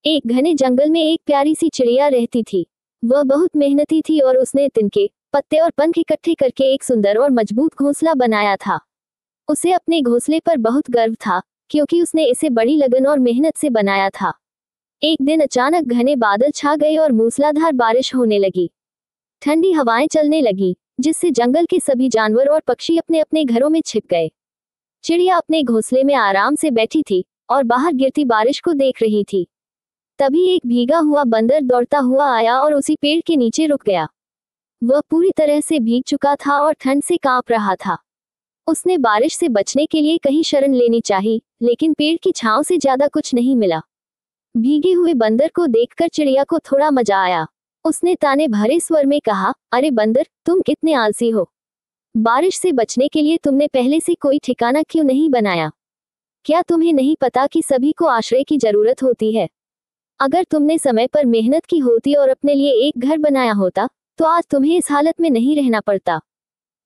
एक घने जंगल में एक प्यारी सी चिड़िया रहती थी। वह बहुत मेहनती थी और उसने तिनके, पत्ते और पंख इकट्ठे करके एक सुंदर और मजबूत घोंसला बनाया था। उसे अपने घोंसले पर बहुत गर्व था, क्योंकि उसने इसे बड़ी लगन और मेहनत से बनाया था। एक दिन अचानक घने बादल छा गए और मूसलाधार बारिश होने लगी। ठंडी हवाएं चलने लगी, जिससे जंगल के सभी जानवर और पक्षी अपने अपने घरों में छिप गए। चिड़िया अपने घोंसले में आराम से बैठी थी और बाहर गिरती बारिश को देख रही थी। तभी एक भीगा हुआ बंदर दौड़ता हुआ आया और उसी पेड़ के नीचे रुक गया। वह पूरी तरह से भीग चुका था और ठंड से कांप रहा था। उसने बारिश से बचने के लिए कहीं शरण लेनी चाहिए, लेकिन पेड़ की छांव से ज्यादा कुछ नहीं मिला। भीगे हुए बंदर को देखकर चिड़िया को थोड़ा मजा आया। उसने ताने भरे स्वर में कहा, अरे बंदर, तुम कितने आलसी हो। बारिश से बचने के लिए तुमने पहले से कोई ठिकाना क्यों नहीं बनाया? क्या तुम्हें नहीं पता कि सभी को आश्रय की जरूरत होती है? अगर तुमने समय पर मेहनत की होती और अपने लिए एक घर बनाया होता, तो आज तुम्हें इस हालत में नहीं रहना पड़ता।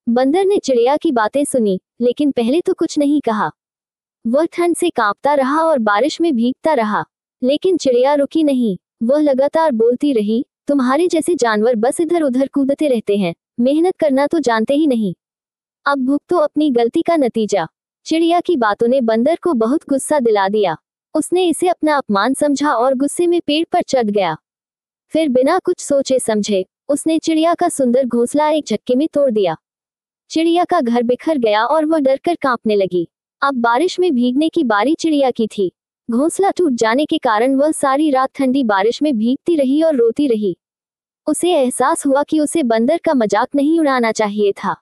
बंदर ने चिड़िया की बातें सुनी, लेकिन पहले तो कुछ नहीं कहा। वह ठंड से कांपता रहा और बारिश में भीगता रहा, लेकिन चिड़िया रुकी नहीं। वह लगातार बोलती रही, तुम्हारे जैसे जानवर बस इधर उधर कूदते रहते हैं, मेहनत करना तो जानते ही नहीं। अब भुगतो अपनी गलती का नतीजा। चिड़िया की बातों ने बंदर को बहुत गुस्सा दिला दिया। उसने इसे अपना अपमान समझा और गुस्से में पेड़ पर चढ़ गया। फिर बिना कुछ सोचे समझे उसने चिड़िया का सुंदर घोंसला एक झटके में तोड़ दिया। चिड़िया का घर बिखर गया और वह डरकर कांपने लगी। अब बारिश में भीगने की बारी चिड़िया की थी। घोंसला टूट जाने के कारण वह सारी रात ठंडी बारिश में भीगती रही और रोती रही। उसे एहसास हुआ कि उसे बंदर का मजाक नहीं उड़ाना चाहिए था।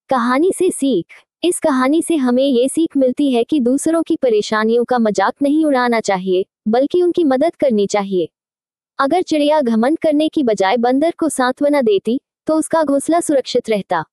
कहानी से सीख। इस कहानी से हमें ये सीख मिलती है कि दूसरों की परेशानियों का मजाक नहीं उड़ाना चाहिए, बल्कि उनकी मदद करनी चाहिए। अगर चिड़िया घमंड करने की बजाय बंदर को सांत्वना देती, तो उसका घोंसला सुरक्षित रहता।